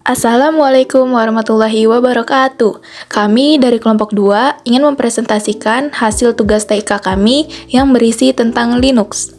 Assalamualaikum warahmatullahi wabarakatuh. Kami dari kelompok 2 ingin mempresentasikan hasil tugas TK kami yang berisi tentang Linux.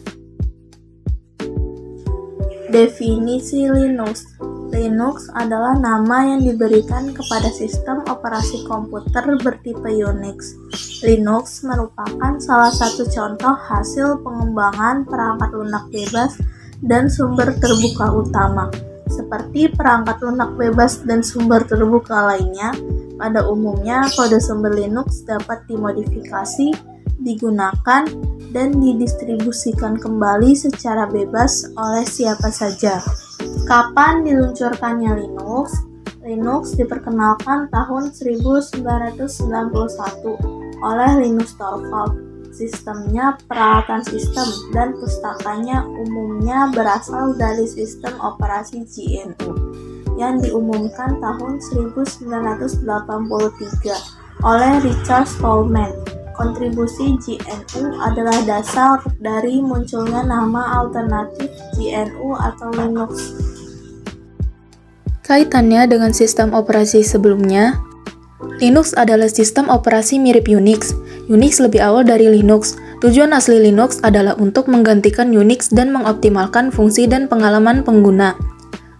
Definisi Linux. Linux adalah nama yang diberikan kepada sistem operasi komputer bertipe Unix. Linux merupakan salah satu contoh hasil pengembangan perangkat lunak bebas dan sumber terbuka utama. Seperti perangkat lunak bebas dan sumber terbuka lainnya, pada umumnya kode sumber Linux dapat dimodifikasi, digunakan, dan didistribusikan kembali secara bebas oleh siapa saja. Kapan diluncurkannya Linux? Linux diperkenalkan tahun 1991 oleh Linus Torvalds. Sistemnya peralatan sistem dan pustakanya umumnya berasal dari sistem operasi GNU yang diumumkan tahun 1983 oleh Richard Stallman. Kontribusi GNU adalah dasar dari munculnya nama alternatif GNU atau Linux. Kaitannya dengan sistem operasi sebelumnya, Linux adalah sistem operasi mirip Unix. Unix lebih awal dari Linux. Tujuan asli Linux adalah untuk menggantikan Unix dan mengoptimalkan fungsi dan pengalaman pengguna.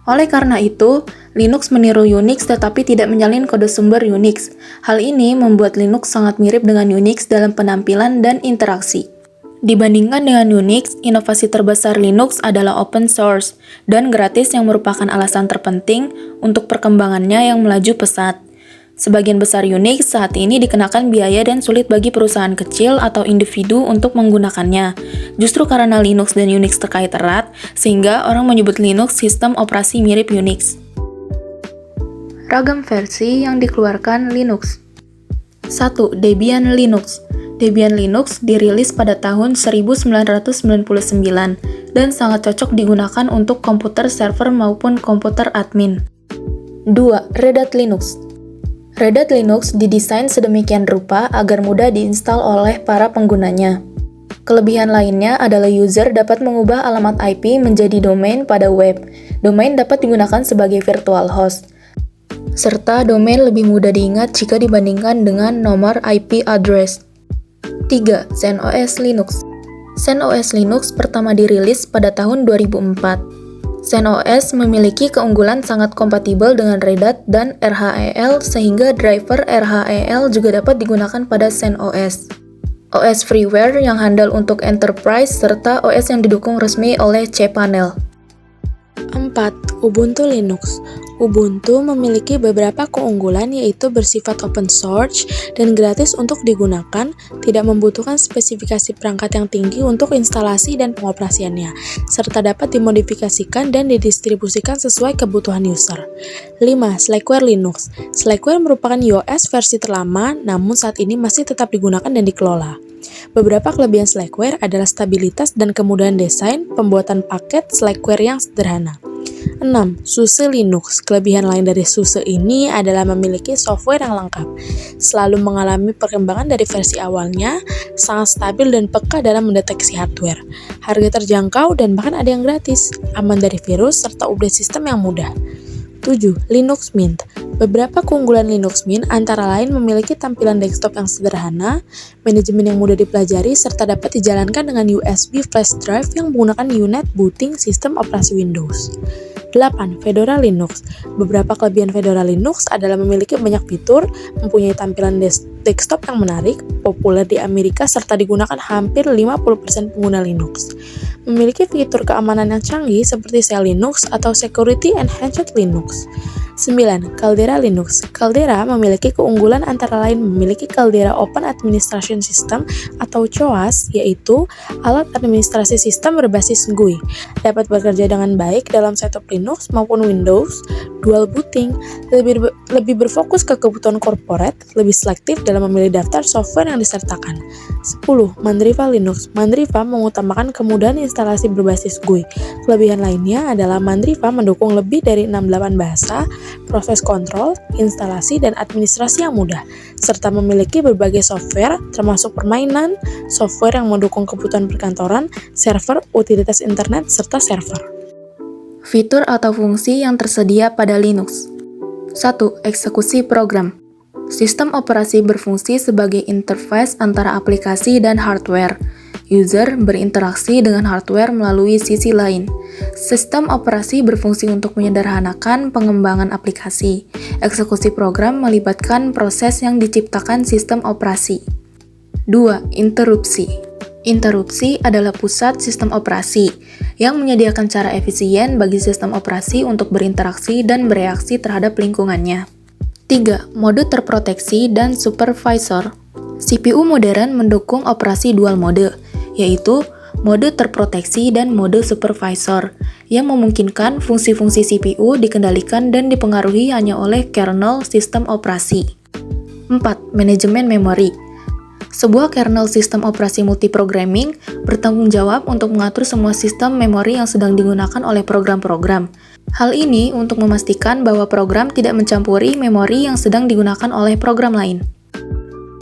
Oleh karena itu, Linux meniru Unix tetapi tidak menyalin kode sumber Unix. Hal ini membuat Linux sangat mirip dengan Unix dalam penampilan dan interaksi. Dibandingkan dengan Unix, inovasi terbesar Linux adalah open source dan gratis yang merupakan alasan terpenting untuk perkembangannya yang melaju pesat. Sebagian besar Unix saat ini dikenakan biaya dan sulit bagi perusahaan kecil atau individu untuk menggunakannya. Justru karena Linux dan Unix terkait erat, sehingga orang menyebut Linux sistem operasi mirip Unix. Ragam versi yang dikeluarkan Linux. 1. Debian Linux. Debian Linux dirilis pada tahun 1999 dan sangat cocok digunakan untuk komputer server maupun komputer admin. 2. Red Hat Linux. Red Hat Linux didesain sedemikian rupa agar mudah diinstal oleh para penggunanya. Kelebihan lainnya adalah user dapat mengubah alamat IP menjadi domain pada web. Domain dapat digunakan sebagai virtual host, serta domain lebih mudah diingat jika dibandingkan dengan nomor IP address. 3. ZenOS Linux. ZenOS Linux pertama dirilis pada tahun 2004. ZenOS memiliki keunggulan sangat kompatibel dengan Red Hat dan RHEL sehingga driver RHEL juga dapat digunakan pada ZenOS. OS freeware yang handal untuk enterprise serta OS yang didukung resmi oleh cPanel. 4. Ubuntu Linux. Ubuntu memiliki beberapa keunggulan yaitu bersifat open source dan gratis untuk digunakan, tidak membutuhkan spesifikasi perangkat yang tinggi untuk instalasi dan pengoperasiannya, serta dapat dimodifikasikan dan didistribusikan sesuai kebutuhan user. 5. Slackware Linux. Slackware merupakan iOS versi terlama, namun saat ini masih tetap digunakan dan dikelola. Beberapa kelebihan Slackware adalah stabilitas dan kemudahan desain, pembuatan paket Slackware yang sederhana. 6. SUSE Linux. Kelebihan lain dari SUSE ini adalah memiliki software yang lengkap, selalu mengalami perkembangan dari versi awalnya, sangat stabil dan peka dalam mendeteksi hardware, harga terjangkau dan bahkan ada yang gratis, aman dari virus, serta update sistem yang mudah. 7. Linux Mint. Beberapa keunggulan Linux Mint antara lain memiliki tampilan desktop yang sederhana, manajemen yang mudah dipelajari, serta dapat dijalankan dengan USB flash drive yang menggunakan UNet booting sistem operasi Windows. 8. Fedora Linux. Beberapa kelebihan Fedora Linux adalah memiliki banyak fitur, mempunyai tampilan desktop yang menarik, populer di Amerika, serta digunakan hampir 50% pengguna Linux. Memiliki fitur keamanan yang canggih seperti Shell Linux atau Security Enhanced Linux. 9. Caldera Linux. Caldera memiliki keunggulan antara lain memiliki Caldera Open Administration System atau COAS, yaitu alat administrasi sistem berbasis GUI. Dapat bekerja dengan baik dalam setup Linux maupun Windows, dual booting, lebih berfokus ke kebutuhan corporate, lebih selektif dalam memilih daftar software yang disertakan. 10. Mandriva Linux. Mandriva mengutamakan kemudahan instalasi berbasis GUI. Kelebihan lainnya adalah Mandriva mendukung lebih dari 68 bahasa, proses kontrol, instalasi, dan administrasi yang mudah, serta memiliki berbagai software, termasuk permainan, software yang mendukung kebutuhan perkantoran, server, utilitas internet, serta server. Fitur atau fungsi yang tersedia pada Linux. 1. Eksekusi program. Sistem operasi berfungsi sebagai interface antara aplikasi dan hardware. User berinteraksi dengan hardware melalui sisi lain. Sistem operasi berfungsi untuk menyederhanakan pengembangan aplikasi. Eksekusi program melibatkan proses yang diciptakan sistem operasi. 2. Interupsi. Interupsi adalah pusat sistem operasi yang menyediakan cara efisien bagi sistem operasi untuk berinteraksi dan bereaksi terhadap lingkungannya. 3. Mode terproteksi dan supervisor. CPU modern mendukung operasi dual mode, yaitu mode terproteksi dan mode supervisor, yang memungkinkan fungsi-fungsi CPU dikendalikan dan dipengaruhi hanya oleh kernel sistem operasi. 4. Manajemen memori. Sebuah kernel sistem operasi multiprogramming bertanggung jawab untuk mengatur semua sistem memori yang sedang digunakan oleh program-program. Hal ini untuk memastikan bahwa program tidak mencampuri memori yang sedang digunakan oleh program lain.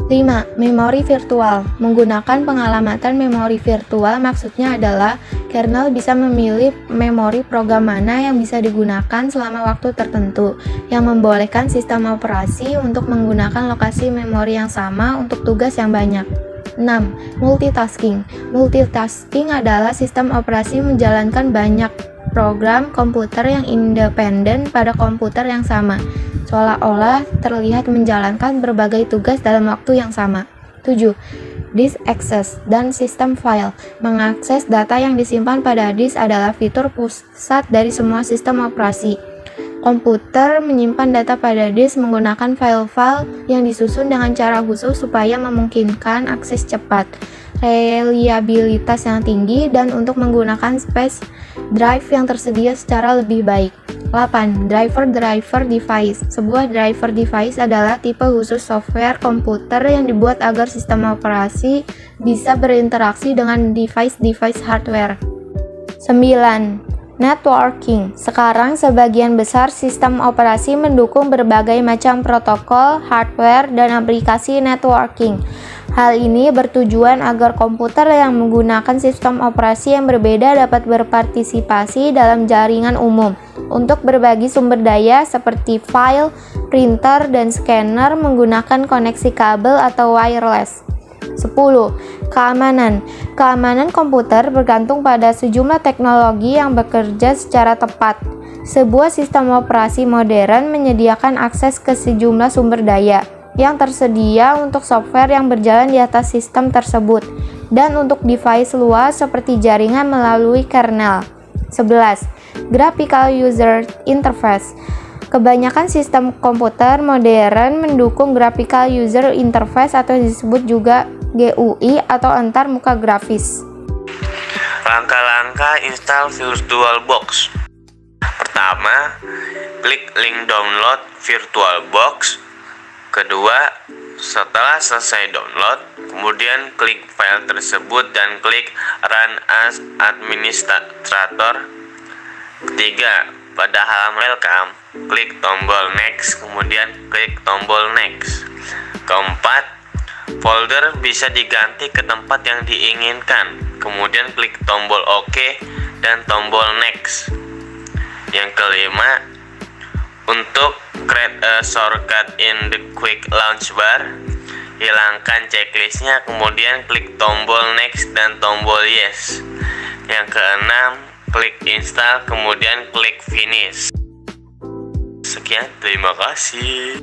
5. Memori virtual. Menggunakan pengalamatan memori virtual maksudnya adalah kernel bisa memilih memori program mana yang bisa digunakan selama waktu tertentu, yang membolehkan sistem operasi untuk menggunakan lokasi memori yang sama untuk tugas yang banyak. 6. Multitasking. Multitasking adalah sistem operasi menjalankan banyak program komputer yang independen pada komputer yang sama, seolah-olah terlihat menjalankan berbagai tugas dalam waktu yang sama. 7. Disk access dan sistem file. Mengakses data yang disimpan pada disk adalah fitur pusat dari semua sistem operasi. Komputer menyimpan data pada disk menggunakan file-file yang disusun dengan cara khusus supaya memungkinkan akses cepat, reliabilitas yang tinggi, dan untuk menggunakan space drive yang tersedia secara lebih baik. 8. Driver device. Sebuah driver device adalah tipe khusus software komputer yang dibuat agar sistem operasi bisa berinteraksi dengan device hardware. 9. Networking. Sekarang sebagian besar sistem operasi mendukung berbagai macam protokol, hardware, dan aplikasi networking. Hal ini bertujuan agar komputer yang menggunakan sistem operasi yang berbeda dapat berpartisipasi dalam jaringan umum untuk berbagi sumber daya seperti file, printer, dan scanner menggunakan koneksi kabel atau wireless. 10. Keamanan. Keamanan komputer bergantung pada sejumlah teknologi yang bekerja secara tepat. Sebuah sistem operasi modern menyediakan akses ke sejumlah sumber daya yang tersedia untuk software yang berjalan di atas sistem tersebut dan untuk device luas seperti jaringan melalui kernel. 11. Graphical User Interface. Kebanyakan sistem komputer modern mendukung Graphical User Interface atau disebut juga GUI atau antar muka grafis. Langkah-langkah install VirtualBox. Pertama, klik link download VirtualBox. Kedua, setelah selesai download, kemudian klik file tersebut dan klik Run as Administrator. Ketiga, pada halaman welcome, klik tombol next, kemudian klik tombol next. Keempat, folder bisa diganti ke tempat yang diinginkan, kemudian klik tombol OK dan tombol next. Yang kelima, untuk create a shortcut in the quick launch bar, hilangkan checklistnya, kemudian klik tombol next dan tombol yes. Yang keenam, klik install, kemudian klik finish. Sekian, terima kasih.